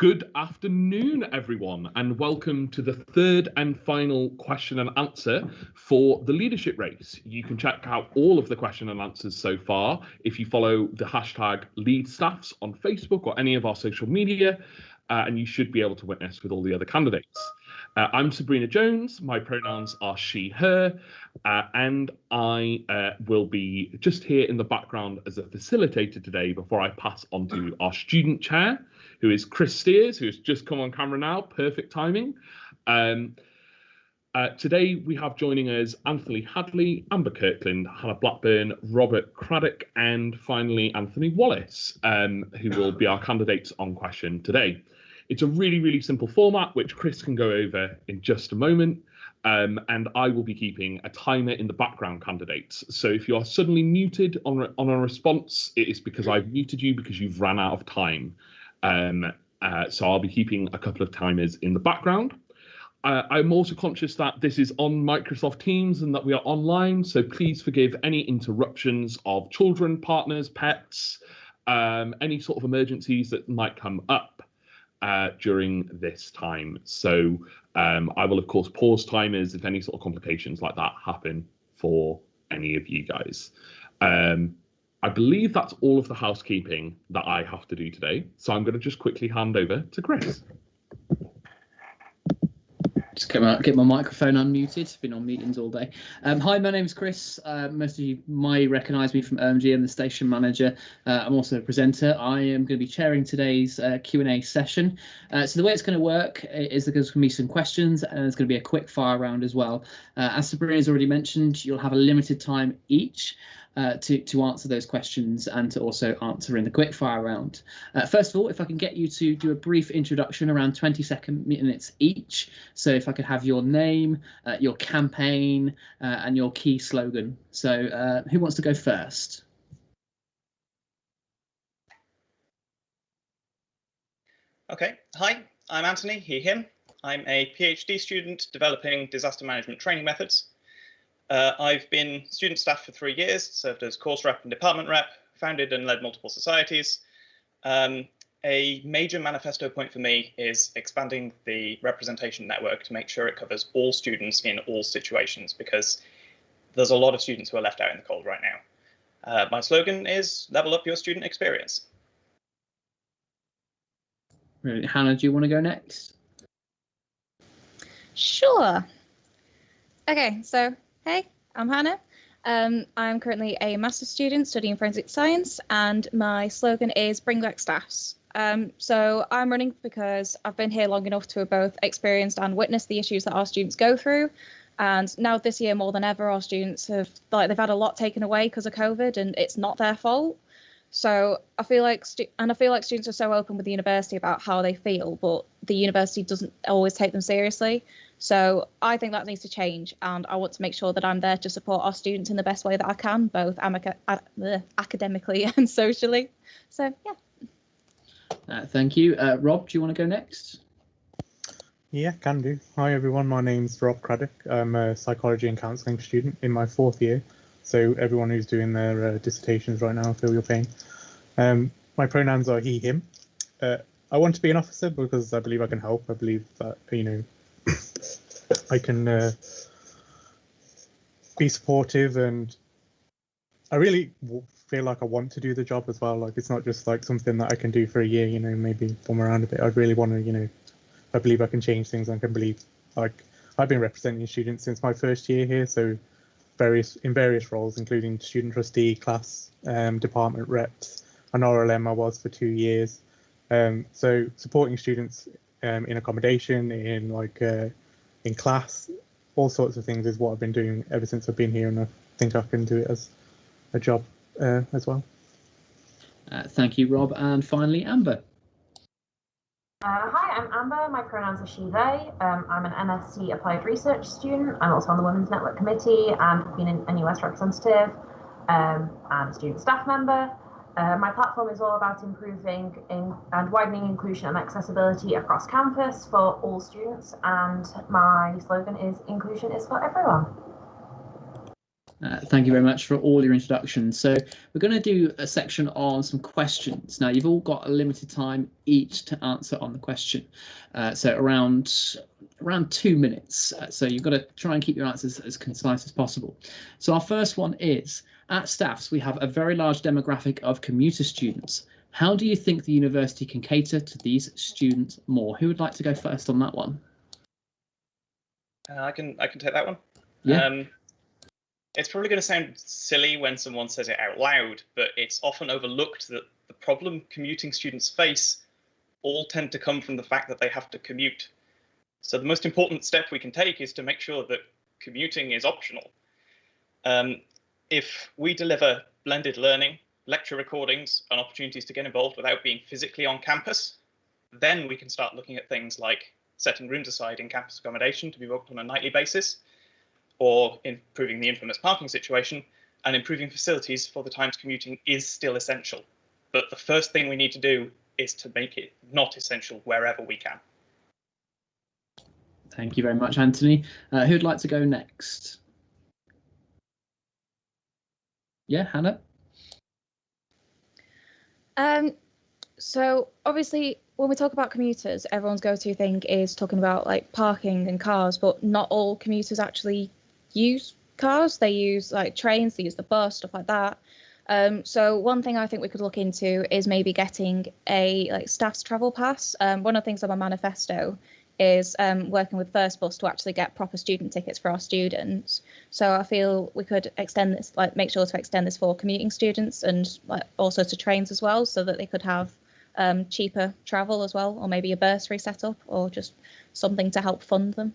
Good afternoon, everyone, and welcome to the third and final question and answer for the leadership race. You can check out all of the question and answers so far if you follow the hashtag LeadStaffs on Facebook or any of our social media, and you should be able to witness with all the other candidates. I'm Sabrina Jones, my pronouns are she, her, and I will be just here in the background as a facilitator today before I pass on to our student chair, who is Chris Steers, who has just come on camera now, perfect timing. Today we have joining us Anthony Hadley, Amber Kirkland, Hannah Blackburn, Robert Craddick, and finally Anthony Wallace, who will be our candidates on question today. It's a really, really simple format, which Chris can go over in just a moment. And I will be keeping a timer in the background, candidates. So if you are suddenly muted on a response, it is because I've muted you because you've ran out of time. So I'll be keeping a couple of timers in the background. I'm also conscious that this is on Microsoft Teams and that we are online. So please forgive any interruptions of children, partners, pets, any sort of emergencies that might come up during this time. So I will, of course, pause timers if any sort of complications like that happen for any of you guys. I believe that's all of the housekeeping that I have to do today. So I'm going to just quickly hand over to Chris. Just get my microphone unmuted. Been on meetings all day. Hi, my name's Chris. Most of you might recognise me from OMG. I'm the station manager. I'm also a presenter. I am going to be chairing today's Q&A session. So the way it's going to work is there's going to be some questions and there's going to be a quick fire round as well. As Sabrina's already mentioned, you'll have a limited time each to answer those questions and to also answer in the quick fire round. First of all, if I can get you to do a brief introduction, around 20 minutes each. So if I could have your name, your campaign, and your key slogan. So who wants to go first? Okay, hi, I'm Anthony, he, him. I'm a PhD student developing disaster management training methods. I've been student staff for 3 years, served as course rep and department rep, founded and led multiple societies. A major manifesto point for me is expanding the representation network to make sure it covers all students in all situations, because there's a lot of students who are left out in the cold right now. My slogan is level up your student experience. Right. Hannah, do you want to go next? Sure. Okay, so hey, I'm Hannah. I'm currently a master's student studying forensic science, and my slogan is bring back staffs. So I'm running because I've been here long enough to have both experienced and witnessed the issues that our students go through. And now this year more than ever, our students have they've had a lot taken away because of COVID, and it's not their fault. So I feel like students are so open with the university about how they feel, but the university doesn't always take them seriously. So I think that needs to change, and I want to make sure that I'm there to support our students in the best way that I can, both academically and socially. So yeah. Thank you. Rob, do you want to go next? Yeah, can do. Hi everyone, my name's Rob Craddick. I'm a psychology and counselling student in my 4th year. So everyone who's doing their dissertations right now, feel your pain. My pronouns are he, him. I want to be an officer because I believe I can help. I believe that, I can be supportive, and I really feel like I want to do the job as well. Like, it's not just like something that I can do for a year, maybe form around a bit. I really want to, I believe I can change things. I can believe, like, I've been representing students since my 1st year here, so in various roles, including student trustee, class, department reps, an RLM I was for 2 years. So supporting students in accommodation, in class, all sorts of things is what I've been doing ever since I've been here, and I think I can do it as a job as well. Thank you, Rob. And finally, Amber. Hi, I'm Amber. My pronouns are she, they. I'm an MSc Applied Research student. I'm also on the Women's Network Committee and have been an NUS representative and a student staff member. My platform is all about improving and widening inclusion and accessibility across campus for all students, and my slogan is inclusion is for everyone. Thank you very much for all your introductions. So we're going to do a section on some questions. Now, you've all got a limited time each to answer on the question. So around 2 minutes. So you've got to try and keep your answers as concise as possible. So our first one is, at Staffs, we have a very large demographic of commuter students. How do you think the university can cater to these students more? Who would like to go first on that one? I can take that one. Yeah. It's probably going to sound silly when someone says it out loud, but it's often overlooked that the problem commuting students face all tend to come from the fact that they have to commute. So the most important step we can take is to make sure that commuting is optional. If we deliver blended learning, lecture recordings, and opportunities to get involved without being physically on campus, then we can start looking at things like setting rooms aside in campus accommodation to be booked on a nightly basis, or improving the infamous parking situation, and improving facilities for the times commuting is still essential. But the first thing we need to do is to make it not essential wherever we can. Thank you very much, Anthony. Who'd like to go next? Yeah, Hannah? So obviously, when we talk about commuters, everyone's go-to thing is talking about like parking and cars, but not all commuters actually use cars. They use like trains, they use the bus, stuff like that. So one thing I think we could look into is maybe getting a like staff's travel pass. One of the things on my manifesto is working with First Bus to actually get proper student tickets for our students. So I feel we could extend this, like make sure to extend this for commuting students and like also to trains as well, so that they could have cheaper travel as well, or maybe a bursary set up, or just something to help fund them.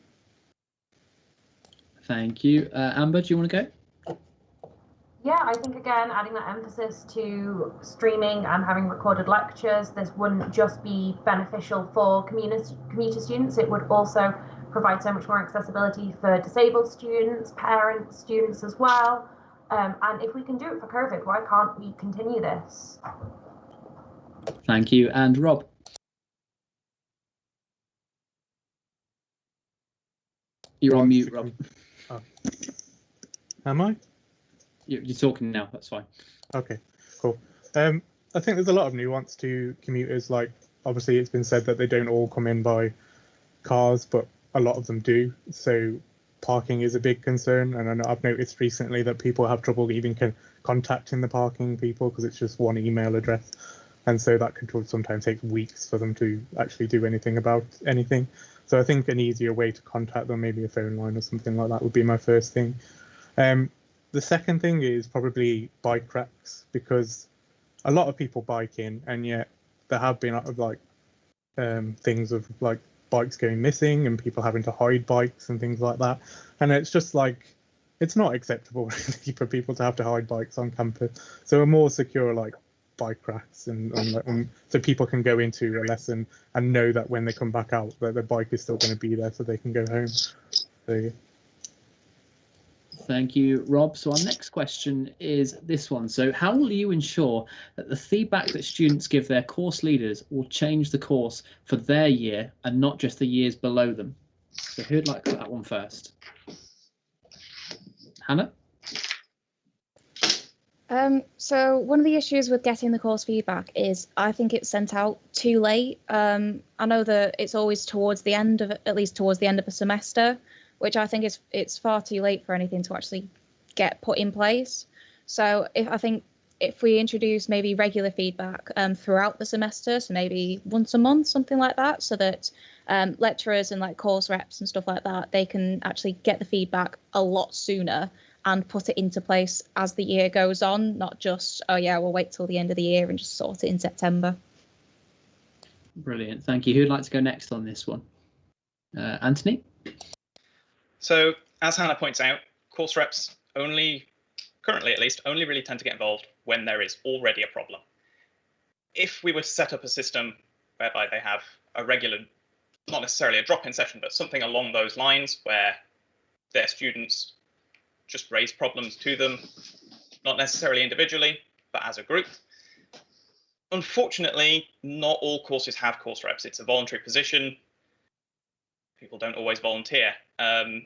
Thank you. Amber, do you want to go? Yeah, I think again, adding that emphasis to streaming and having recorded lectures, this wouldn't just be beneficial for commuter students, it would also provide so much more accessibility for disabled students, parents, students as well. And if we can do it for COVID, why can't we continue this? Thank you. And Rob? You're on mute, Rob. Oh. Am I? You're talking now, that's fine. Okay, cool. I think there's a lot of nuance to commuters. Like, obviously, it's been said that they don't all come in by cars, but a lot of them do. So parking is a big concern, and I know I've noticed recently that people have trouble even contacting the parking people because it's just one email address, and so that can sometimes take weeks for them to actually do anything about anything. So I think an easier way to contact them, maybe a phone line or something like that, would be my first thing. The second thing is probably bike racks, because a lot of people bike in, and yet there have been like things of like bikes going missing and people having to hide bikes and things like that. And it's just like, it's not acceptable really for people to have to hide bikes on campus. So a more secure like bike racks, and so people can go into a lesson and know that when they come back out that their bike is still going to be there so they can go home. So, Thank you, Rob. So our next question is this one. So how will you ensure that the feedback that students give their course leaders will change the course for their year and not just the years below them? So who'd like that one first? Hannah? So one of the issues with getting the course feedback is I think it's sent out too late. I know that it's always towards the end of, at least towards the end of a semester, which I think it's far too late for anything to actually get put in place. So I think if we introduce maybe regular feedback throughout the semester, so maybe once a month, something like that, so that lecturers and like course reps and stuff like that, they can actually get the feedback a lot sooner and put it into place as the year goes on, not just, oh yeah, we'll wait till the end of the year and just sort it in September. Brilliant, thank you. Who'd like to go next on this one? Anthony? So, as Hannah points out, course reps currently at least, only really tend to get involved when there is already a problem. If we were to set up a system whereby they have a regular, not necessarily a drop-in session, but something along those lines where their students just raise problems to them, not necessarily individually, but as a group. Unfortunately, not all courses have course reps. It's a voluntary position. People don't always volunteer.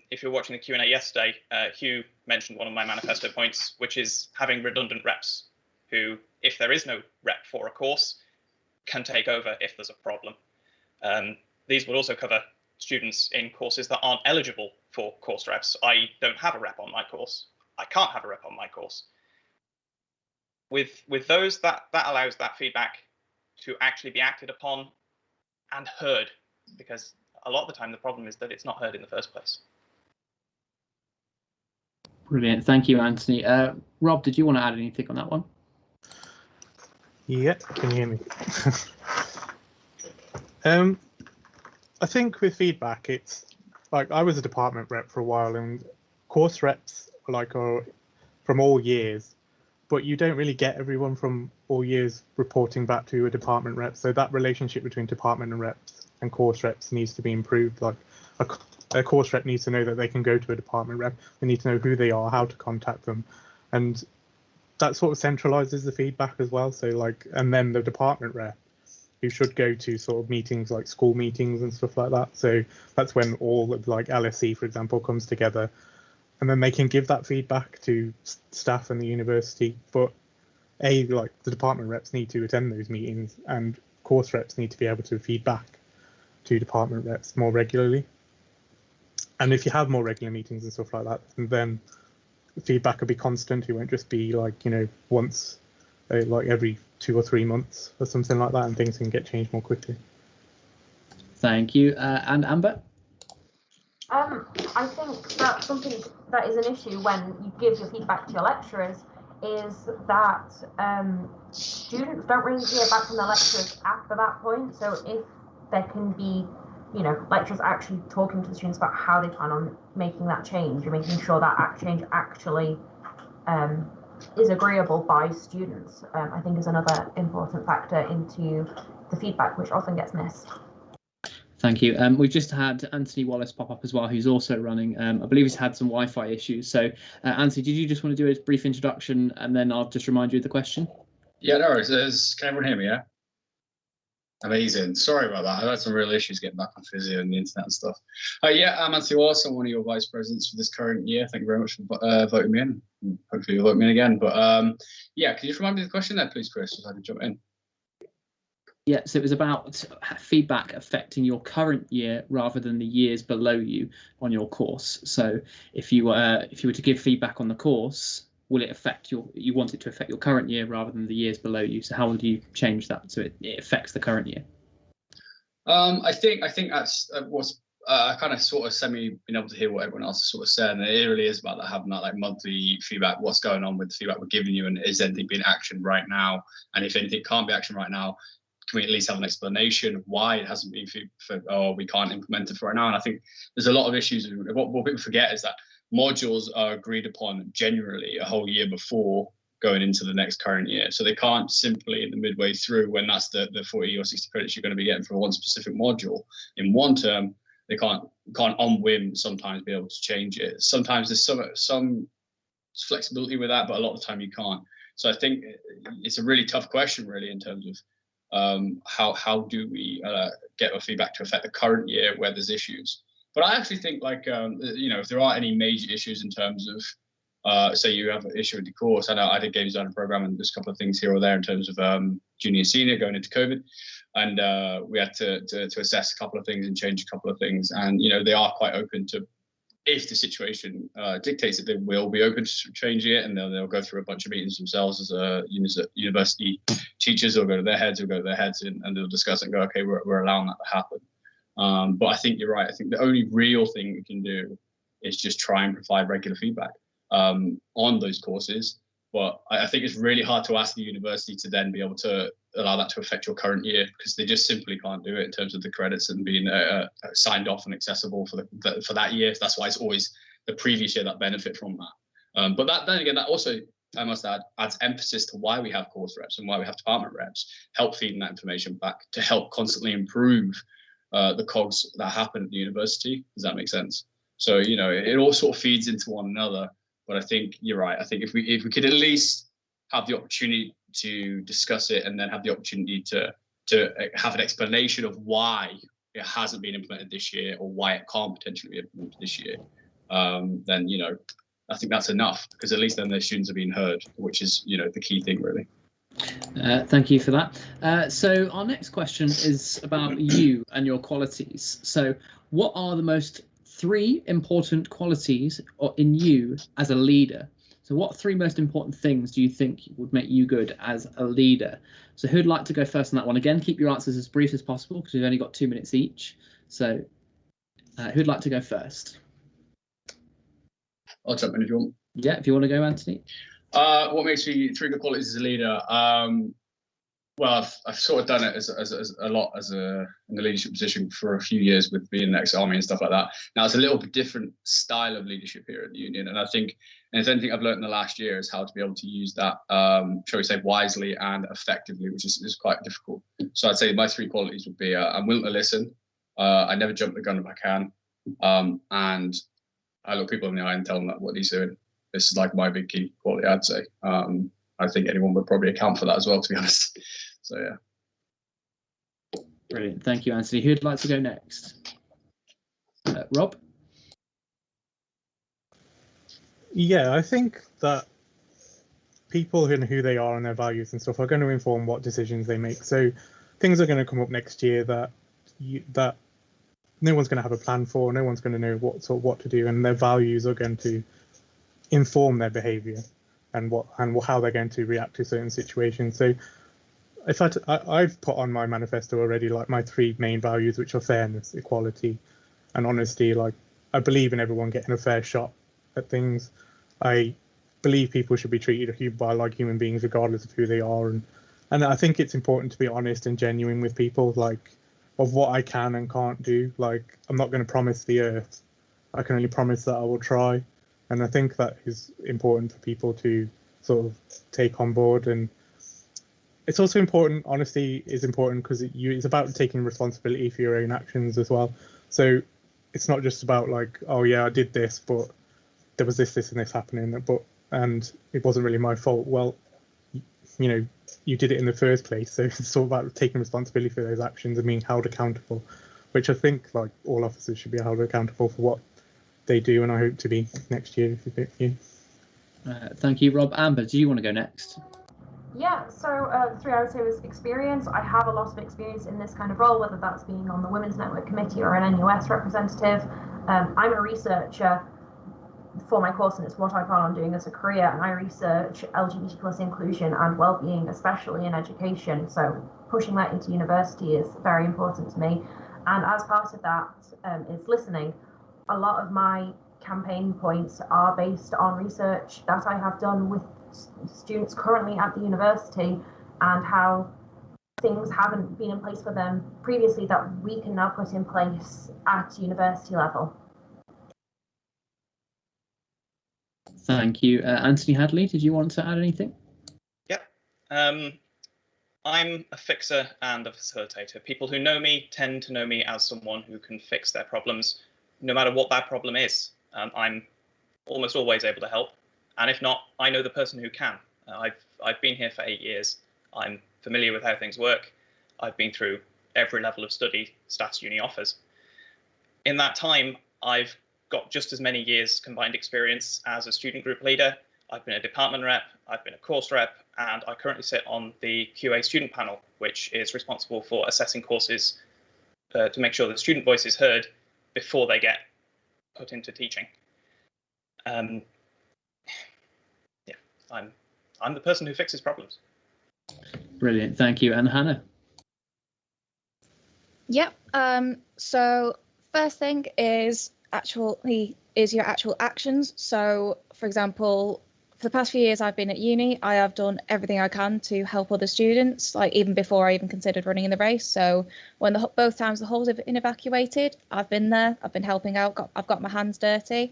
if you're watching the Q&A yesterday, Hugh mentioned one of my manifesto points, which is having redundant reps who, if there is no rep for a course, can take over if there's a problem. These would also cover students in courses that aren't eligible for course reps. I don't have a rep on my course. I can't have a rep on my course. With those, that allows that feedback to actually be acted upon and heard, because a lot of the time the problem is that it's not heard in the first place. Brilliant. Thank you, Anthony. Rob, did you want to add anything on that one? Yeah, can you hear me? I think with feedback, it's like I was a department rep for a while, and course reps are from all years, but you don't really get everyone from all years reporting back to a department rep. So that relationship between department and reps and course reps needs to be improved. Like a course rep needs to know that they can go to a department rep. They need to know who they are, how to contact them, and that sort of centralizes the feedback as well. So and then the department rep, who should go to sort of meetings like school meetings and stuff like that. So that's when all of LSE, for example, comes together, and then they can give that feedback to staff and the university. But the department reps need to attend those meetings, and course reps need to be able to feedback to department reps more regularly. And if you have more regular meetings and stuff like that, then feedback will be constant. It won't just be once every 2 or 3 months or something like that, and things can get changed more quickly. Thank you. And Amber? I think that something that is an issue when you give your feedback to your lecturers is that students don't really hear back from the lecturers after that point. So if there can be, lecturers actually talking to the students about how they plan on making that change and making sure that change actually is agreeable by students, I think is another important factor into the feedback, which often gets missed. Thank you. We've just had Anthony Wallace pop up as well, who's also running. I believe he's had some Wi-Fi issues. So, Anthony, did you just want to do a brief introduction, and then I'll just remind you of the question? Yeah, no worries. Can everyone hear me, yeah? Amazing. Sorry about that. I've had some real issues getting back on physio and the internet and stuff. Yeah, I'm Anthony Wallace. I'm one of your vice presidents for this current year. Thank you very much for voting me in. Hopefully you'll vote me in again. But yeah, can you just remind me of the question there, please, Chris, so I can jump in? Yeah, so it was about feedback affecting your current year rather than the years below you on your course. So if you were to give feedback on the course, will it affect you want it to affect your current year rather than the years below you? So how would you change that so it affects the current year? I think that's what's I kind of sort of been able to hear what everyone else has sort of said, and it really is about having that monthly feedback. What's going on with the feedback we're giving you, and is anything being actioned right now? And if anything can't be actioned right now, can we at least have an explanation of why it hasn't been or we can't implement it for right now? And I think there's a lot of issues. What people forget is that modules are agreed upon generally a whole year before going into the next current year. So they can't simply in the midway through, when that's the 40 or 60 credits you're going to be getting for one specific module in one term, they can't on whim sometimes be able to change it. Sometimes there's some flexibility with that, but a lot of the time you can't. So I think it's a really tough question really in terms of how do we get our feedback to affect the current year where there's issues. But I actually think if there are any major issues in terms of say you have an issue with the course. I know I did game design program and there's a couple of things here or there in terms of junior and senior going into COVID, and we had to assess a couple of things and change a couple of things, and they are quite open to, if the situation dictates it, they will be open to changing it, and they'll go through a bunch of meetings themselves as university teachers. They'll go to their heads, and they'll discuss it and go, okay, we're allowing that to happen. But I think you're right. I think the only real thing we can do is just try and provide regular feedback on those courses. But I think it's really hard to ask the university to then be able to allow that to affect your current year, because they just simply can't do it in terms of the credits and being signed off and accessible for that year. That's why it's always the previous year that benefit from that. But then again, that also, I must add, adds emphasis to why we have course reps and why we have department reps, help feeding that information back to help constantly improve the cogs that happen at the university. Does that make sense? So, it all sort of feeds into one another. But I think you're right. I think if we could at least have the opportunity to discuss it, and then have the opportunity to have an explanation of why it hasn't been implemented this year, or why it can't potentially be implemented this year, then I think that's enough, because at least then the students are being heard, which is the key thing really. Thank you for that. So our next question is about you and your qualities. So what are the most 3 important qualities in you as a leader? So what 3 most important things do you think would make you good as a leader? So who'd like to go first on that one? Again, keep your answers as brief as possible, because we've only got 2 minutes each. So who'd like to go first? I'll jump in if you want. Yeah, if you want to go, Anthony. What makes me 3 good qualities as a leader? Well, I've sort of done it as a lot in the leadership position for a few years, with being ex-army and stuff like that. Now it's a little bit different style of leadership here at the union, and I think, and if anything I've learned in the last year, is how to be able to use that, shall we say, wisely and effectively, which is quite difficult. So I'd say my 3 qualities would be: I'm willing to listen, I never jump the gun if I can, and I look people in the eye and tell them what he's doing. This is like my big key quality, I'd say. I think anyone would probably account for that as well, to be honest. So yeah. Brilliant, thank you, Anthony. Who'd like to go next? Rob? Yeah, I think that people who they are and their values and stuff are going to inform what decisions they make. So things are going to come up next year that no one's going to have a plan for, no one's going to know what to do, and their values are going to inform their behaviour and how they're going to react to certain situations. So if I've put on my manifesto already, like, my 3 main values, which are fairness, equality, and honesty. Like, I believe in everyone getting a fair shot at things. I believe people should be treated like human beings, regardless of who they are, and I think it's important to be honest and genuine with people, like, of what I can and can't do. Like, I'm not going to promise the earth. I can only promise that I will try. And I think that is important for people to sort of take on board. And it's also important, honesty is important, because it's about taking responsibility for your own actions as well. So it's not just about like, oh yeah, I did this, but there was this and this happening, and it wasn't really my fault. Well, you did it in the first place. So it's all about taking responsibility for those actions and being held accountable, which I think, like, all officers should be held accountable for what they do, and I hope to be next year if you pick you. Thank you, Rob. Amber, do you want to go next? Yeah, so the 3 I would say was experience. I have a lot of experience in this kind of role, whether that's being on the Women's Network Committee or an NUS representative. I'm a researcher for my course, and it's what I plan on doing as a career, and I research LGBT plus inclusion and well-being, especially in education. So pushing that into university is very important to me. And as part of that is listening. A lot of my campaign points are based on research that I have done with students currently at the university, and how things haven't been in place for them previously that we can now put in place at university level. Thank you. Anthony Hadley, did you want to add anything? Yeah. I'm a fixer and a facilitator. People who know me tend to know me as someone who can fix their problems, no matter what that problem is. I'm almost always able to help, and if not, I know the person who can. I've been here for 8 years. I'm familiar with how things work. I've been through every level of study Stats Uni offers. In that time, I've got just as many years combined experience as a student group leader. I've been a department rep, I've been a course rep, and I currently sit on the QA student panel, which is responsible for assessing courses to make sure the student voice is heard before they get put into teaching. Yeah, I'm the person who fixes problems. Brilliant, thank you. And Hannah? Yep. So first thing is your actual actions. So, for example, for the past few years I've been at uni, I have done everything I can to help other students, like even before I even considered running in the race. So when both times the halls have been evacuated, I've been there, I've been helping out, I've got my hands dirty.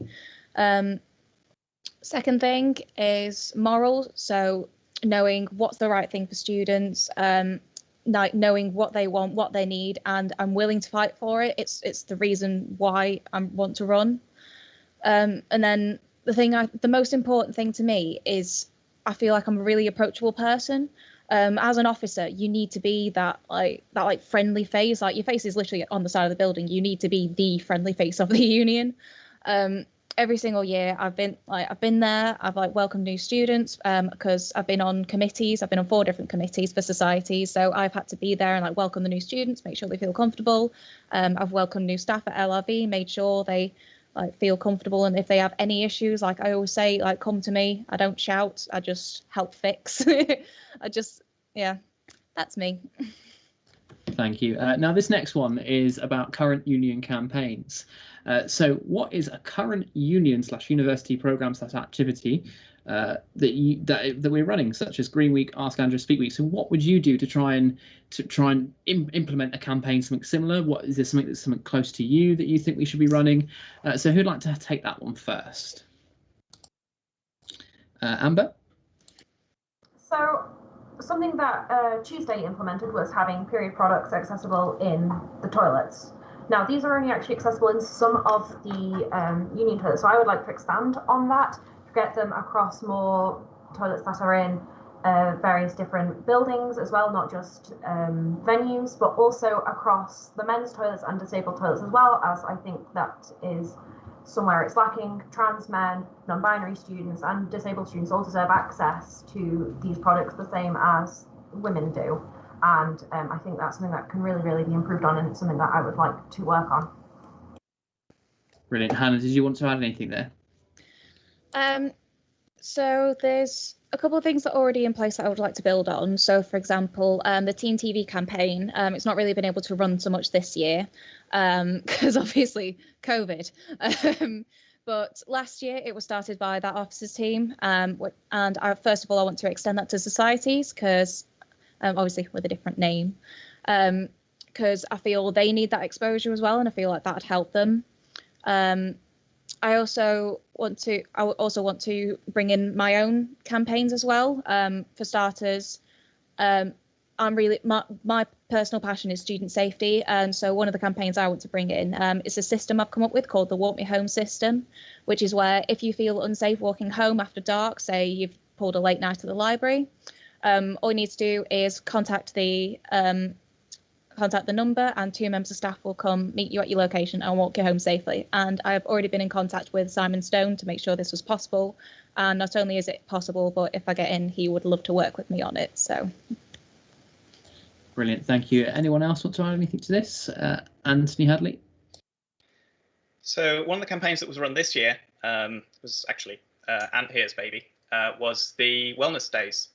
Second thing is morals. So knowing what's the right thing for students, knowing what they want, what they need, and I'm willing to fight for it. It's the reason why I want to run. And then the most important thing to me is I feel like I'm a really approachable person. as an officer, you need to be that friendly face. Like, your face is literally on the side of the building. You need to be the friendly face of the union. Every single year I've been there. I've welcomed new students because I've been on committees. I've been on 4 different committees for societies. So I've had to be there and welcome the new students, make sure they feel comfortable. I've welcomed new staff at LRV, made sure they feel comfortable, and if they have any issues, I always say, come to me. I don't shout, I just help fix. Yeah, that's me. Thank you. Now this next one is about current union campaigns. So what is a current union / university program / activity that we're running, such as Green Week, Ask Andrew, Speak Week? So what would you do to try and implement a campaign, something similar? What is there, something close to you that you think we should be running? So who'd like to take that one first? Amber? So something that Tuesday implemented was having period products accessible in the toilets. Now, these are only actually accessible in some of the union toilets, so I would like to expand on that to get them across more toilets that are in various different buildings as well, not just venues, but also across the men's toilets and disabled toilets as well, as I think that is somewhere it's lacking. Trans men, non-binary students and disabled students all deserve access to these products the same as women do. And I think that's something that can really be improved on, and it's something that I would like to work on. Brilliant. Hannah, did you want to add anything there? So there's a couple of things that are already in place that I would like to build on. So, for example, the Teen TV campaign, it's not really been able to run so much this year because obviously COVID. But last year it was started by that officers team. First of all, I want to extend that to societies because obviously with a different name, because I feel they need that exposure as well, and I feel like that would help them. I also want to bring in my own campaigns as well. For starters, my personal passion is student safety, and so one of the campaigns I want to bring in is a system I've come up with called the Walk Me Home system, which is where if you feel unsafe walking home after dark, say you've pulled a late night at the library, all you need to do is contact the number, and 2 members of staff will come meet you at your location and walk you home safely. And I've already been in contact with Simon Stone to make sure this was possible. And not only is it possible, but if I get in, he would love to work with me on it. So. Brilliant. Thank you. Anyone else want to add anything to this? Anthony Hadley? So one of the campaigns that was run this year was actually Ant Here's baby, was the wellness days.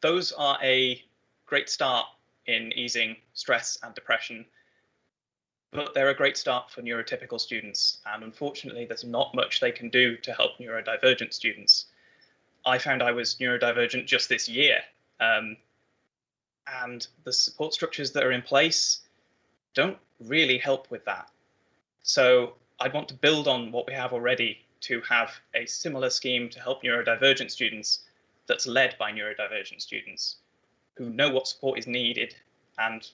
Those are a great start in easing stress and depression, but they're a great start for neurotypical students, and unfortunately there's not much they can do to help neurodivergent students. I found I was neurodivergent just this year, and the support structures that are in place don't really help with that. So I want to build on what we have already to have a similar scheme to help neurodivergent students that's led by neurodivergent students who know what support is needed and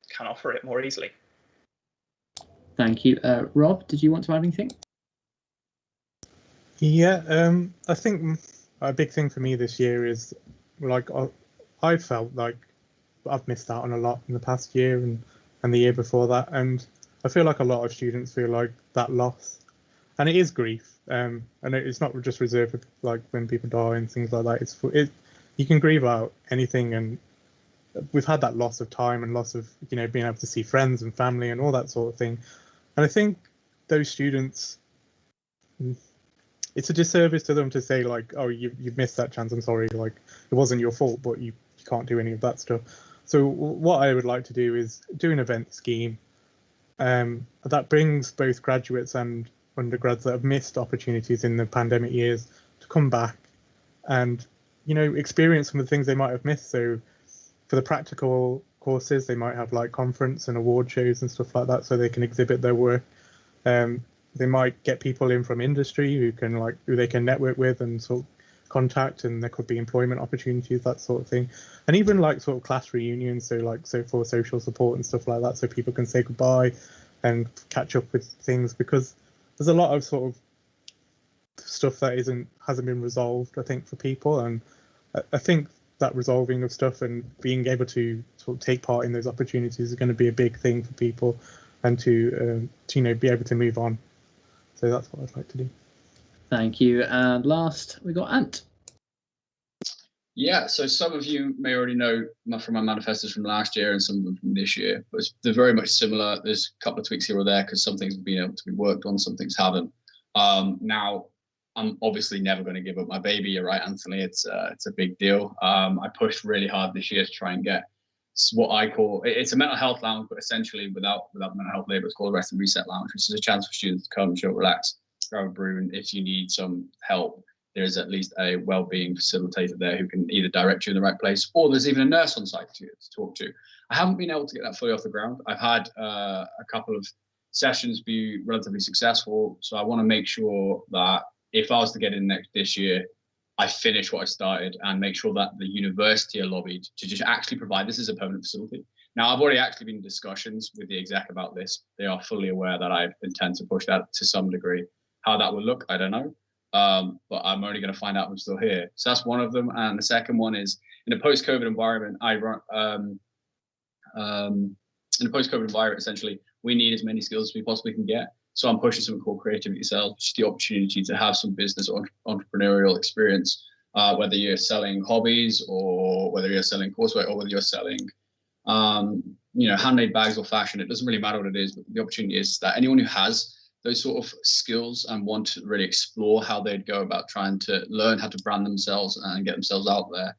can offer it more easily. Thank you. Rob, did you want to add anything? Yeah, I think a big thing for me this year is I felt like I've missed out on a lot in the past year and the year before that, and I feel like a lot of students feel like that loss, and it is grief, and it's not just reserved for like when people die and things like that. You can grieve out anything, and we've had that loss of time and loss of being able to see friends and family and all that sort of thing. And I think those students, it's a disservice to them to say like, oh, you've missed that chance, I'm sorry, like it wasn't your fault, but you can't do any of that stuff. So what I would like to do is do an event scheme that brings both graduates and undergrads that have missed opportunities in the pandemic years to come back and experience some of the things they might have missed. So for the practical courses, they might have like conference and award shows and stuff like that, so they can exhibit their work. They might get people in from industry who they can network with and sort of contact, and there could be employment opportunities, that sort of thing. And even like sort of class reunions, so for social support and stuff like that, so people can say goodbye and catch up with things, because there's a lot of sort of stuff that hasn't been resolved, I think, for people, and I think that resolving of stuff and being able to sort of take part in those opportunities is going to be a big thing for people, and to be able to move on. So that's what I'd like to do. Thank you. And last, we got Ant. Yeah, so some of you may already know from my manifestos from last year and some of them from this year, but they're very much similar. There's a couple of tweaks here or there because some things have been able to be worked on, some things haven't. Now, I'm obviously never going to give up my baby. You're right, Anthony. It's a big deal. I pushed really hard this year to try and get what I call, it's a mental health lounge, but essentially without mental health label, it's called a Rest and Reset Lounge, which is a chance for students to come, chill, relax, grab a brew, and if you need some help, there is at least a well-being facilitator there who can either direct you in the right place, or there's even a nurse on site to talk to. I haven't been able to get that fully off the ground. I've had a couple of sessions be relatively successful, so I want to make sure that if I was to get in this year, I finish what I started and make sure that the university are lobbied to just actually provide this as a permanent facility. Now, I've already actually been in discussions with the exec about this. They are fully aware that I intend to push that to some degree. How that will look, I don't know. But I'm only going to find out if I'm still here. So that's one of them. And the second one is in a post-COVID environment, essentially, we need as many skills as we possibly can get. So I'm pushing something called Creativity Sales, which is the opportunity to have some business or entrepreneurial experience, whether you're selling hobbies or whether you're selling courseware or whether you're selling, handmade bags or fashion. It doesn't really matter what it is, but the opportunity is that anyone who has those sort of skills and want to really explore how they'd go about trying to learn how to brand themselves and get themselves out there,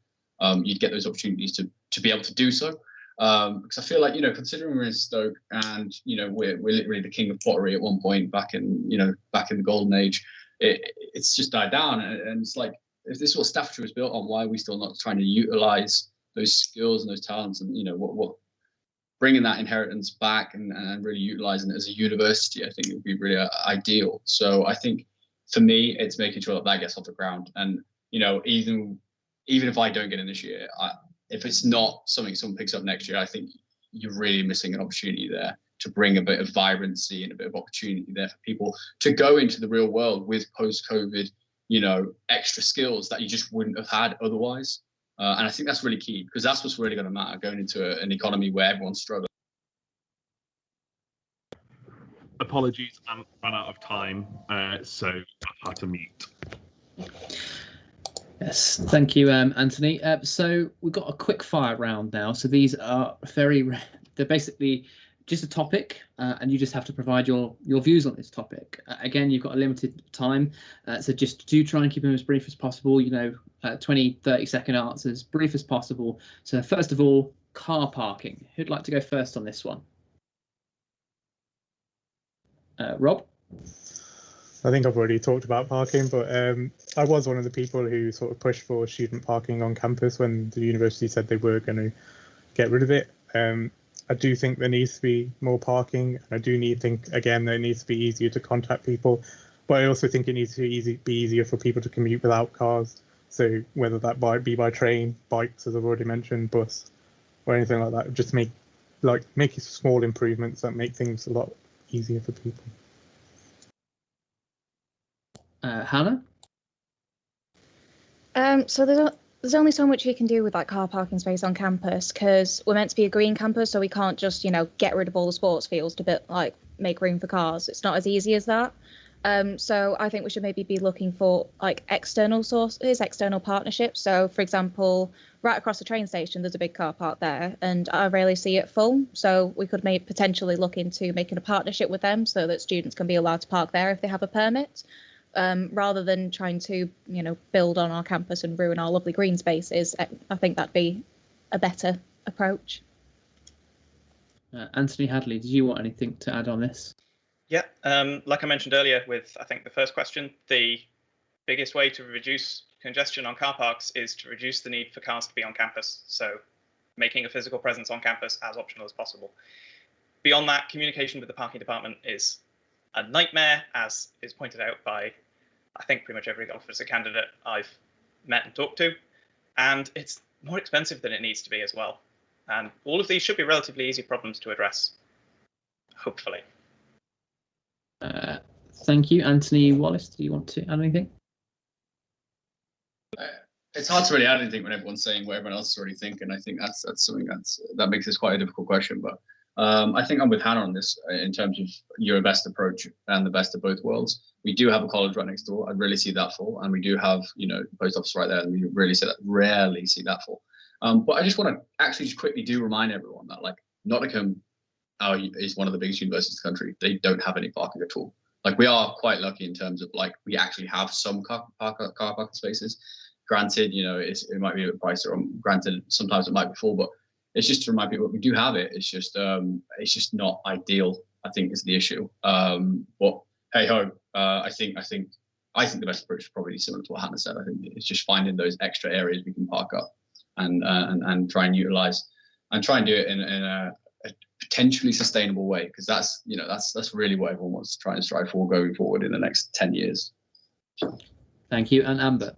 you'd get those opportunities to be able to do so. Because I feel like, considering we're in Stoke and, we're literally the king of pottery at one point back in the golden age, it's just died down. And it's like, if this is what Staffordshire was built on, why are we still not trying to utilize those skills and those talents and, what bringing that inheritance back and really utilizing it as a university, I think it would be really ideal. So I think for me, it's making sure that gets off the ground. And, even if I don't get in this year, if it's not something someone picks up next year, I think you're really missing an opportunity there to bring a bit of vibrancy and a bit of opportunity there for people to go into the real world with post-COVID, extra skills that you just wouldn't have had otherwise. And I think that's really key because that's what's really going to matter going into an economy where everyone's struggling. Apologies, I ran out of time, so I've had to mute. Yes, thank you, Anthony. So we've got a quick fire round now. So these are they're basically just a topic, and you just have to provide your views on this topic. Again, you've got a limited time, so just do try and keep them as brief as possible. 20, 30-second answers, brief as possible. So first of all, car parking. Who'd like to go first on this one? Rob? I think I've already talked about parking, but I was one of the people who sort of pushed for student parking on campus when the university said they were going to get rid of it. I do think there needs to be more parking. I do think, again, that it needs to be easier to contact people, but I also think it needs to be easier for people to commute without cars. So whether that might be by train, bikes, as I've already mentioned, bus, or anything like that, just make small improvements that make things a lot easier for people. Hannah? So there's only so much you can do with that car parking space on campus because we're meant to be a green campus, so we can't just get rid of all the sports fields to make room for cars. It's not as easy as that. So I think we should maybe be looking for external sources, external partnerships. So for example, right across the train station, there's a big car park there and I rarely see it full. So we could potentially look into making a partnership with them so that students can be allowed to park there if they have a permit, rather than trying to, build on our campus and ruin our lovely green spaces. I think that'd be a better approach. Anthony Hadley, did you want anything to add on this? Yeah, like I mentioned earlier with, I think, the first question, the biggest way to reduce congestion on car parks is to reduce the need for cars to be on campus. So making a physical presence on campus as optional as possible. Beyond that, communication with the parking department is a nightmare, as is pointed out by, I think, pretty much every officer candidate I've met and talked to. And it's more expensive than it needs to be as well. And all of these should be relatively easy problems to address, hopefully. Thank you. Anthony Wallace, do you want to add anything? It's hard to really add anything when everyone's saying what everyone else is already thinking. I think that's something that makes this quite a difficult question. But I think I'm with Hannah on this in terms of your best approach and the best of both worlds. We do have a college right next door. I really see that full, and we do have the post office right there, and we rarely see that full. But I just want to actually just quickly remind everyone that like Nottingham is one of the biggest universities in the country. They don't have any parking at all. Like we are quite lucky in terms of like we actually have some car parking spaces. Granted, it might be a bit pricey, or granted, sometimes it might be full, but it's just to remind people we do have it. It's just not ideal, I think, is the issue. But hey ho, I think the best approach is probably similar to what Hannah said. I think it's just finding those extra areas we can park up and try and utilize and try and do it in a potentially sustainable way, because that's really what everyone wants to try and strive for going forward in the next 10 years. Thank you. And Amber?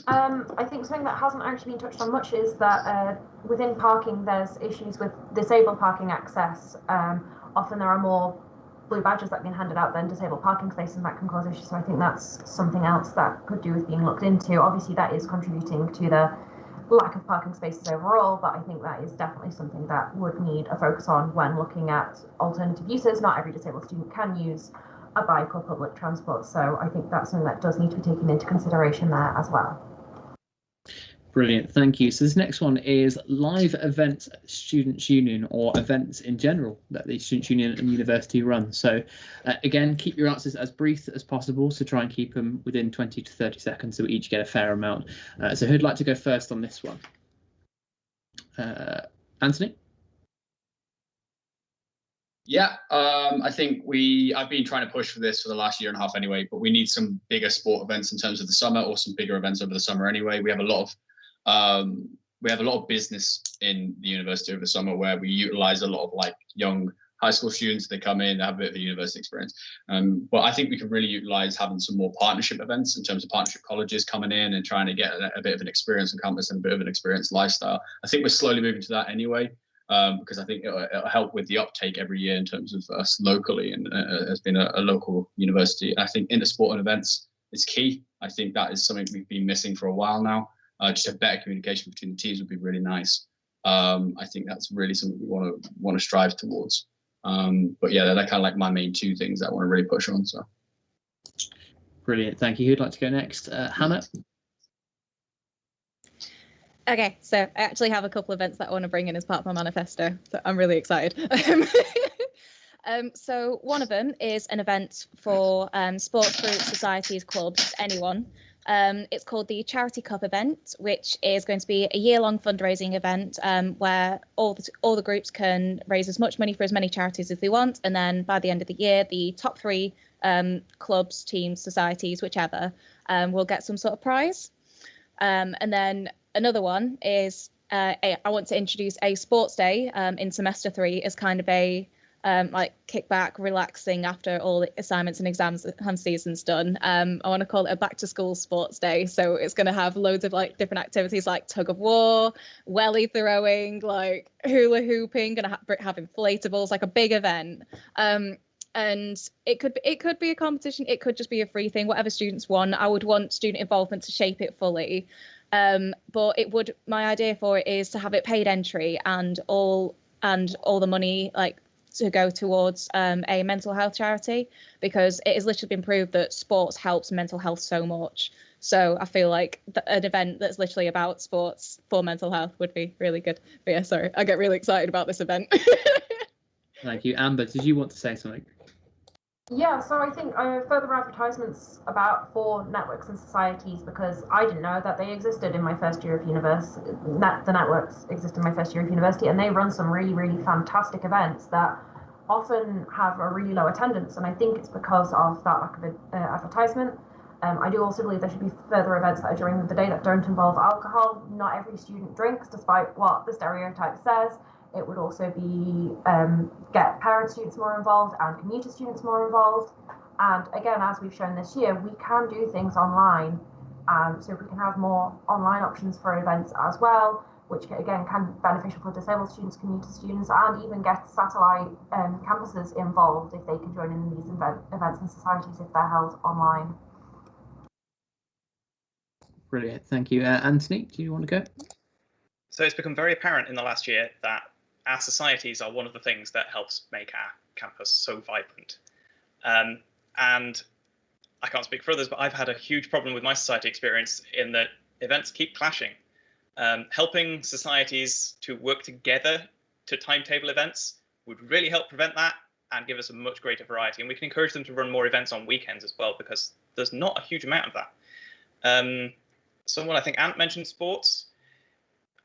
I think something that hasn't actually been touched on much is that within parking, there's issues with disabled parking access. Often there are more blue badges that have been handed out than disabled parking spaces, and that can cause issues. So I think that's something else that could do with being looked into. Obviously, that is contributing to the lack of parking spaces overall, but I think that is definitely something that would need a focus on when looking at alternative uses. Not every disabled student can use a bike or public transport, so I think that's something that does need to be taken into consideration there as well. Brilliant, thank you. So this next one is live events Students' Union, or events in general that the Students' Union and university run. So again, keep your answers as brief as possible, so try and keep them within 20 to 30 seconds so we each get a fair amount. So who'd like to go first on this one? Anthony? Yeah, I think I've been trying to push for this for the last year and a half anyway, but we need some bigger sport events in terms of the summer, or some bigger events over the summer anyway. We have a lot of business in the university over the summer where we utilize a lot of like young high school students. They come in, they have a bit of a university experience. But I think we can really utilize having some more partnership events in terms of partnership colleges coming in and trying to get a bit of an experience on campus and a bit of an experience lifestyle. I think we're slowly moving to that anyway. Because I think it'll help with the uptake every year in terms of us locally, and has been a local university. And I think inter-sport and events is key. I think that is something we've been missing for a while now. Just a better communication between the teams would be really nice. I think that's really something we want to strive towards. But yeah, they're kind of like my main two things that I want to really push on. So brilliant, thank you. Who'd like to go next? Hannah? Okay, so I actually have a couple of events that I want to bring in as part of my manifesto, so I'm really excited. So one of them is an event for sports groups, societies, clubs, anyone. It's called the Charity Cup event, which is going to be a year-long fundraising event where all the groups can raise as much money for as many charities as they want, and then by the end of the year, the top three clubs, teams, societies, whichever, will get some sort of prize. And then another one is I want to introduce a sports day in semester 3 as kind of a like kickback, relaxing after all the assignments and exam season's done. I want to call it a back to school sports day. So it's going to have loads of like different activities like tug of war, welly throwing, like hula hooping, going to have inflatables, like a big event. And it could be a competition. It could just be a free thing, whatever students want. I would want student involvement to shape it fully. But my idea for it is to have it paid entry and all the money like to go towards a mental health charity, because it has literally been proved that sports helps mental health so much. So I feel like an event that's literally about sports for mental health would be really good. But yeah, sorry, I get really excited about this event. Thank you. Amber, did you want to say something? Yeah, so I think further advertisements for networks and societies, because I didn't know that they existed in my first year of university. The networks exist in my first year of university, and they run some really, really fantastic events that often have a really low attendance, and I think it's because of that lack of advertisement. I do also believe there should be further events that are during the day that don't involve alcohol. Not every student drinks, despite what the stereotype says. It would also be get parent students more involved and commuter students more involved. And again, as we've shown this year, we can do things online. So if we can have more online options for events as well, which again can be beneficial for disabled students, commuter students, and even get satellite campuses involved if they can join in these events and societies if they're held online. Brilliant, thank you. Anthony, do you want to go? So it's become very apparent in the last year that our societies are one of the things that helps make our campus so vibrant. And I can't speak for others, but I've had a huge problem with my society experience in that events keep clashing. Helping societies to work together to timetable events would really help prevent that and give us a much greater variety. And we can encourage them to run more events on weekends as well, because there's not a huge amount of that. Someone, I think Ant mentioned sports.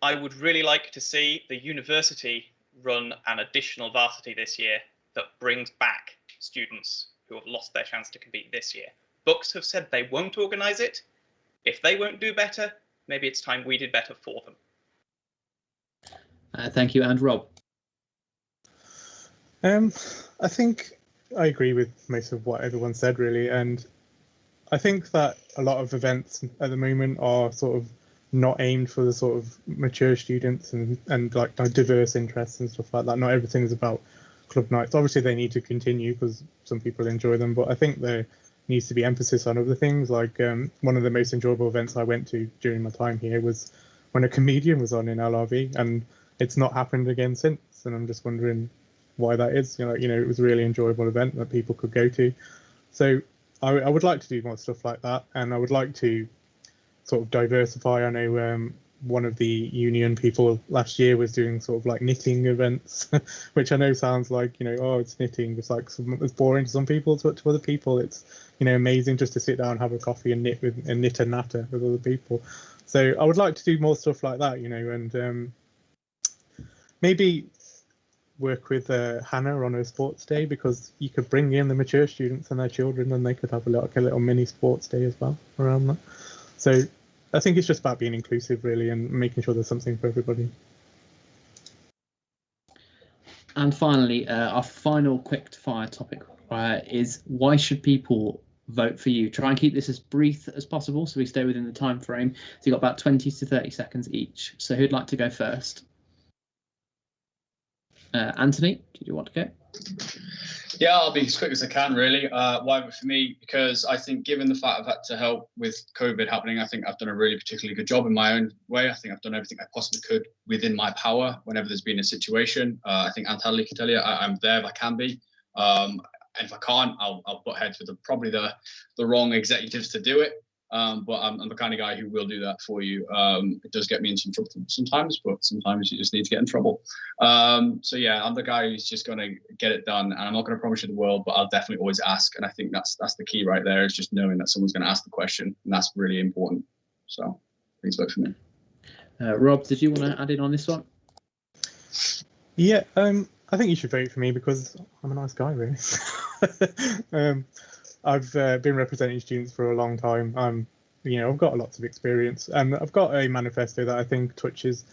I would really like to see the university run an additional varsity this year that brings back students who have lost their chance to compete this year. Bucks have said they won't organise it. If they won't do better, maybe it's time we did better for them. Thank you, and Rob. I think I agree with most of what everyone said, really, and I think that a lot of events at the moment are sort of not aimed for the sort of mature students and like diverse interests and stuff like that. Not everything is about club nights. Obviously, they need to continue because some people enjoy them, but I think there needs to be emphasis on other things. Like one of the most enjoyable events I went to during my time here was when a comedian was on in LRV, and it's not happened again since. And I'm just wondering why that is. You know, it was a really enjoyable event that people could go to. So I would like to do more stuff like that, and I would like to sort of diversify. I know one of the union people last year was doing sort of like knitting events, which I know sounds like, you know, oh, it's knitting. It's like it's boring to some people, but to other people, it's, you know, amazing just to sit down, have a coffee and knit and natter with other people. So I would like to do more stuff like that, you know, and maybe work with Hannah on her sports day, because you could bring in the mature students and their children, and they could have a little mini sports day as well around that. So I think it's just about being inclusive, really, and making sure there's something for everybody. And finally, our final quick fire topic is, why should people vote for you? Try and keep this as brief as possible so we stay within the time frame. So you've got about 20 to 30 seconds each. So who'd like to go first? Anthony, do you want to go? Yeah, I'll be as quick as I can, really. Why for me? Because I think, given the fact I've had to help with COVID happening, I think I've done a really particularly good job in my own way. I think I've done everything I possibly could within my power whenever there's been a situation. I think Untitled can tell you I'm there if I can be. And if I can't, I'll butt heads with probably the wrong executives to do it. But I'm the kind of guy who will do that for you. It does get me in some trouble sometimes, but sometimes you just need to get in trouble. So yeah, I'm the guy who's just going to get it done, and I'm not going to promise you the world, but I'll definitely always ask. And I think that's the key right there, is just knowing that someone's going to ask the question, and that's really important. So please vote for me. Rob, did you want to add in on this one? Yeah, I think you should vote for me because I'm a nice guy, really. I've been representing students for a long time. You know, I've got lots of experience, and I've got a manifesto that I think touches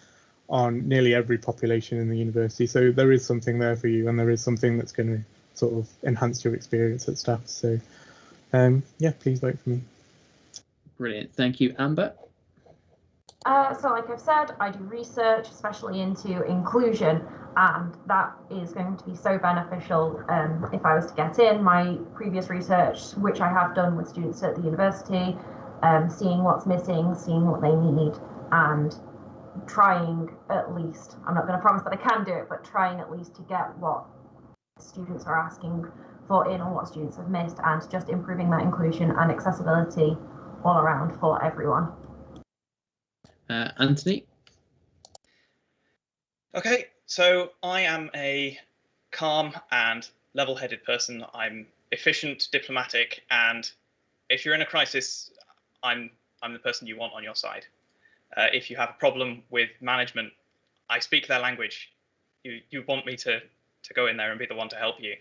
on nearly every population in the university. So there is something there for you, and there is something that's going to sort of enhance your experience at staff. So, yeah, please vote for me. Brilliant, thank you. Amber? So like I've said, I do research, especially into inclusion, and that is going to be so beneficial if I was to get in. My previous research, which I have done with students at the university, seeing what's missing, seeing what they need, and trying at least, I'm not going to promise that I can do it, but trying at least to get what students are asking for in, or what students have missed, and just improving that inclusion and accessibility all around for everyone. Anthony? Okay, so I am a calm and level-headed person. I'm efficient, diplomatic, and if you're in a crisis, I'm the person you want on your side. If you have a problem with management, I speak their language. You want me to go in there and be the one to help you.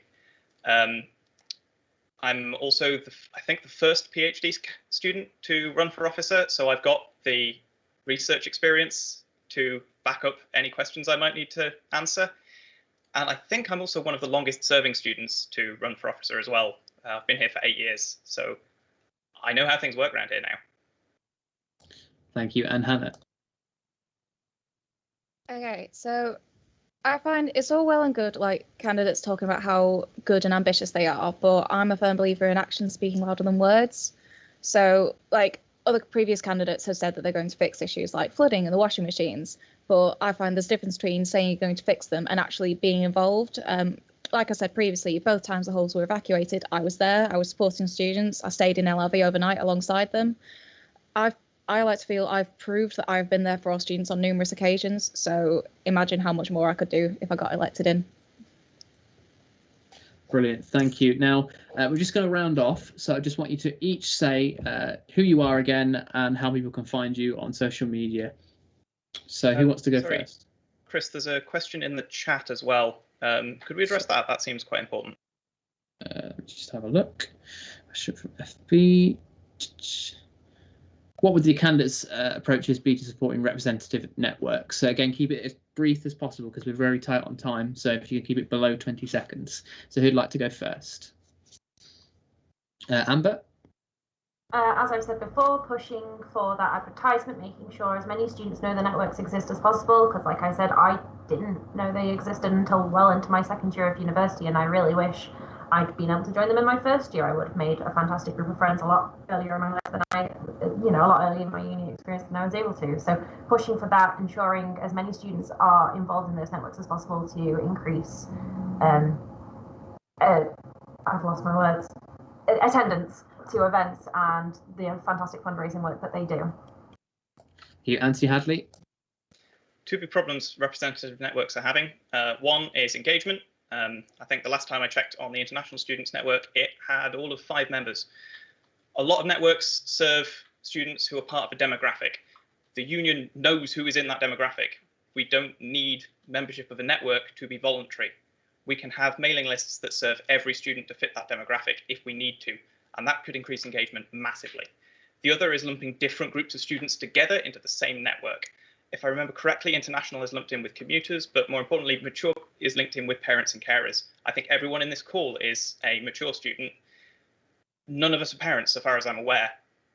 I'm also, I think, the first PhD student to run for officer, so I've got the research experience to back up any questions I might need to answer. And I think I'm also one of the longest serving students to run for officer as well. I've been here for 8 years, so I know how things work around here now. Thank you. And Hannah? Okay, so I find it's all well and good, like, candidates talking about how good and ambitious they are, but I'm a firm believer in action speaking louder than words. So, like, other previous candidates have said that they're going to fix issues like flooding and the washing machines, but I find there's a difference between saying you're going to fix them and actually being involved. Like I said previously, both times the halls were evacuated, I was there, I was supporting students, I stayed in LRV overnight alongside them. I like to feel I've proved that I've been there for our students on numerous occasions, so imagine how much more I could do if I got elected in. Brilliant, thank you. Now, we're just going to round off, so I just want you to each say who you are again and how people can find you on social media. So who wants to go first? Chris, there's a question in the chat as well. Could we address that? That seems quite important. Just have a look. I should from FB. What would the candidates' approaches be to supporting representative networks? So again, keep it as brief as possible because we're very tight on time. So if you can keep it below 20 seconds. So who'd like to go first? Amber? As I've said before, pushing for that advertisement, making sure as many students know the networks exist as possible, because like I said, I didn't know they existed until well into my second year of university, and I really wish I'd been able to join them in my first year. I would have made a fantastic group of friends a lot earlier in my life than a lot earlier in my uni experience than I was able to. So pushing for that, ensuring as many students are involved in those networks as possible to increase, I've lost my words, attendance to events and the fantastic fundraising work that they do. You, Anthony Hadley? Two big problems representative networks are having. One is engagement. I think the last time I checked on the International Students Network, it had all of 5 members. A lot of networks serve students who are part of a demographic. The union knows who is in that demographic. We don't need membership of a network to be voluntary. We can have mailing lists that serve every student to fit that demographic if we need to, and that could increase engagement massively. The other is lumping different groups of students together into the same network. If I remember correctly, international is lumped in with commuters, but more importantly, mature is linked in with parents and carers. I think everyone in this call is a mature student. None of us are parents, so far as I'm aware,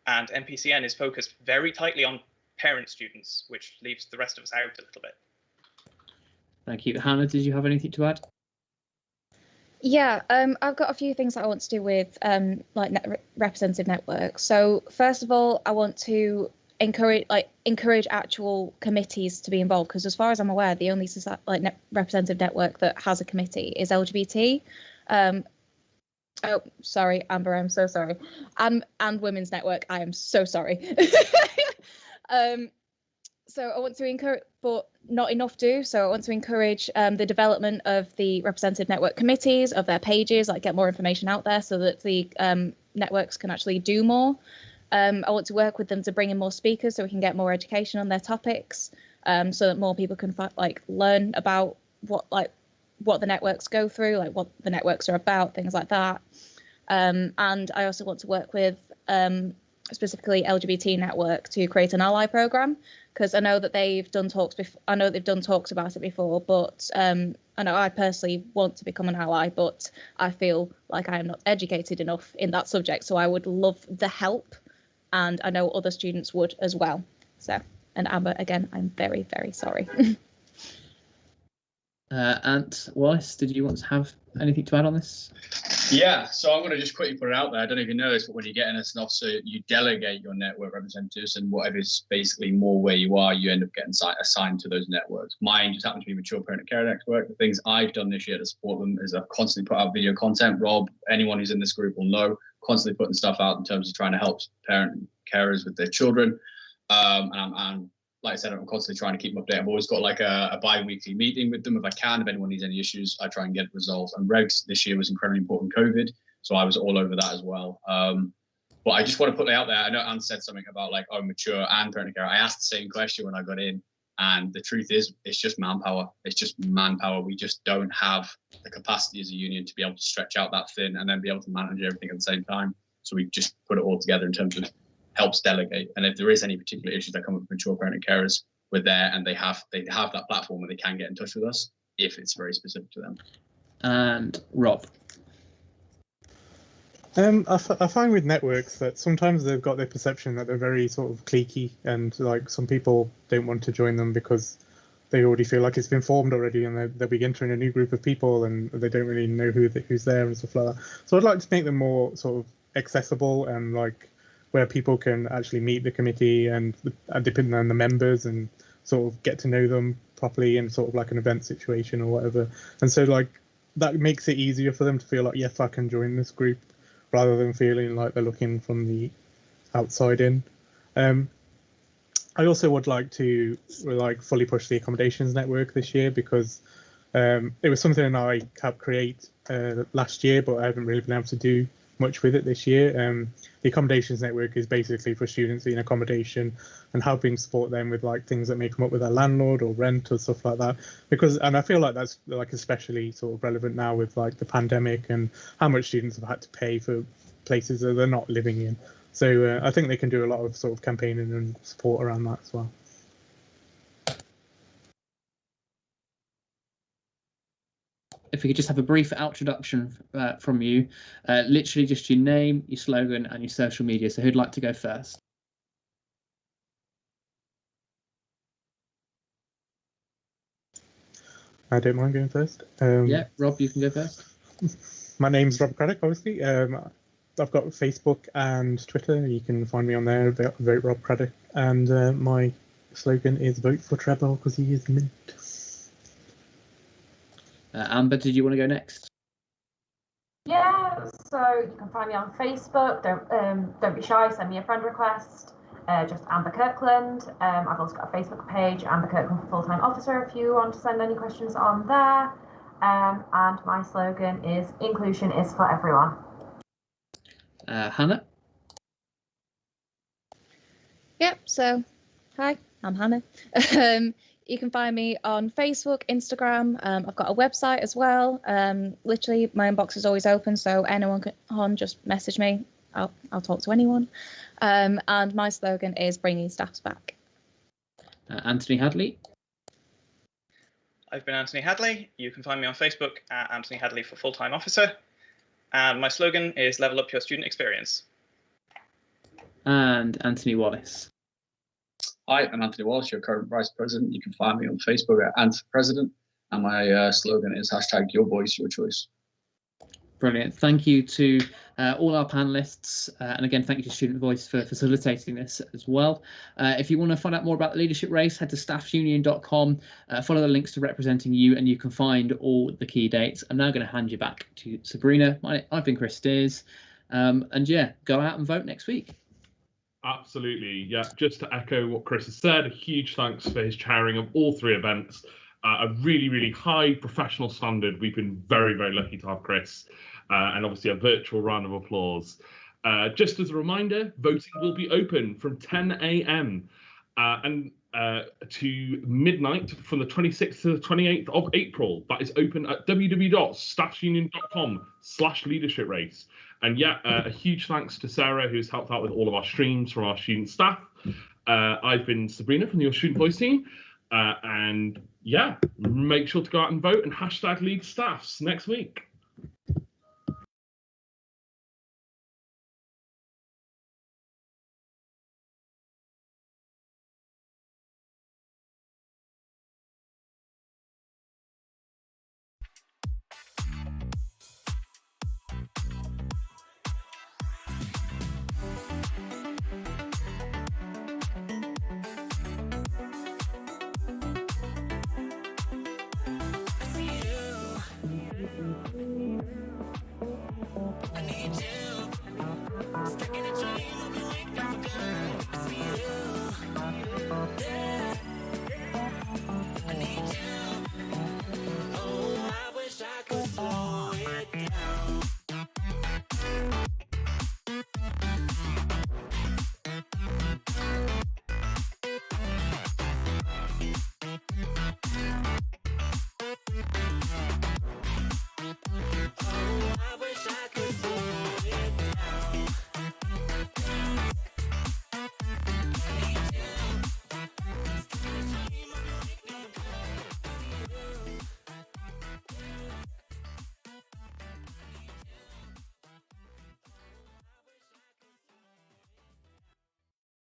and NPCN is focused very tightly on parent students, which leaves the rest of us out a little bit. Thank you. Hannah, did you have anything to add? Yeah, I've got a few things that I want to do with representative networks. So first of all, I want to encourage actual committees to be involved, because as far as I'm aware, the only representative network that has a committee is LGBT. Oh, sorry, Amber, I'm so sorry. And Women's Network, I am so sorry. So I want to encourage, but not enough do. So I want to encourage the development of the representative network committees, of their pages, get more information out there so that the networks can actually do more. I want to work with them to bring in more speakers so we can get more education on their topics, so that more people can learn about what the networks go through, what the networks are about, things like that. And I also want to work with specifically LGBT network to create an ally program, because I know that they've done talks before. I know they've done talks about it before, but I know I personally want to become an ally, but I feel like I am not educated enough in that subject. So I would love the help, and I know other students would as well. So, and Amber, again, I'm very, very sorry. Ant Wallace, did you want to have anything to add on this? Yeah, so I'm going to just quickly put it out there. I don't know if you know this, but when you get in as an officer, you delegate your network representatives, and whatever's basically more where you are, you end up getting assigned to those networks. Mine just happens to be Mature Parent and Care Network. The things I've done this year to support them is I've constantly put out video content. Rob, anyone who's in this group will know, constantly putting stuff out in terms of trying to help parent and carers with their children. And I'm like I said, I'm constantly trying to keep them updated. I've always got a bi-weekly meeting with them if I can. If anyone needs any issues, I try and get it resolved. And regs this year was incredibly important, COVID, so I was all over that as well. But I just want to put it out there. I know Anne said something about mature and parent care. I asked the same question when I got in, and the truth is, it's just manpower. It's just manpower. We just don't have the capacity as a union to be able to stretch out that thin and then be able to manage everything at the same time. So we just put it all together in terms of helps delegate. And if there is any particular issues that come up with mature parent and carers, we're there, and they have that platform where they can get in touch with us if it's very specific to them. And Rob. I find with networks that sometimes they've got the perception that they're very sort of cliquey, and some people don't want to join them because they already feel like it's been formed already, and they'll be entering a new group of people and they don't really know who's there and stuff like that. So I'd like to make them more sort of accessible and where people can actually meet the committee and depending on the members and sort of get to know them properly in sort of like an event situation or whatever. And so like that makes it easier for them to feel like, yes, I can join this group, rather than feeling like they're looking from the outside in. I also would like to fully push the accommodations network this year, because it was something I helped create last year, but I haven't really been able to do much with it this year. The accommodations network is basically for students in accommodation and helping support them with like things that may come up with their landlord or rent or stuff like that. And I feel like that's like especially sort of relevant now with like the pandemic and how much students have had to pay for places that they're not living in. So I think they can do a lot of sort of campaigning and support around that as well. If we could just have a brief introduction from you, literally just your name, your slogan, and your social media. So who'd like to go first? I don't mind going first. Yeah, Rob, you can go first. My name's Rob Craddick, obviously. I've got Facebook and Twitter. You can find me on there, vote Rob Craddick. And my slogan is vote for Trevor because he is mint. Amber, did you want to go next? Yeah, so you can find me on Facebook. Don't be shy. Send me a friend request. Just Amber Kirkland. I've also got a Facebook page, Amber Kirkland for Full-Time Officer, if you want to send any questions on there. And my slogan is inclusion is for everyone. Hannah? Yep, so hi, I'm Hannah. You can find me on Facebook, Instagram. I've got a website as well. Literally, my inbox is always open, so anyone can just message me. I'll talk to anyone. And my slogan is bringing staffs back. Anthony Hadley. I've been Anthony Hadley. You can find me on Facebook at Anthony Hadley for Full-Time Officer. And my slogan is level up your student experience. And Anthony Wallace. Hi, I'm Anthony Wallace, your current Vice President. You can find me on Facebook at @President, and my slogan is #Your Voice, Your Choice. Brilliant. Thank you to all our panelists. And again, thank you to Student Voice for facilitating this as well. If you want to find out more about the leadership race, head to staffsunion.com, follow the links to representing you, and you can find all the key dates. I'm now going to hand you back to Sabrina. I've been Chris Steers. And yeah, go out and vote next week. Absolutely. Yeah, just to echo what Chris has said, a huge thanks for his chairing of all three events. A really, really high professional standard. We've been very, very lucky to have Chris. And obviously a virtual round of applause. Just as a reminder, voting will be open from 10 a.m. and to midnight from the 26th to the 28th of April. That is open at www.staffsunion.com/leadership race. And yeah, a huge thanks to Sarah, who's helped out with all of our streams from our student staff. I've been Sabrina from your Student Voice team. And yeah, make sure to go out and vote and #lead staffs next week.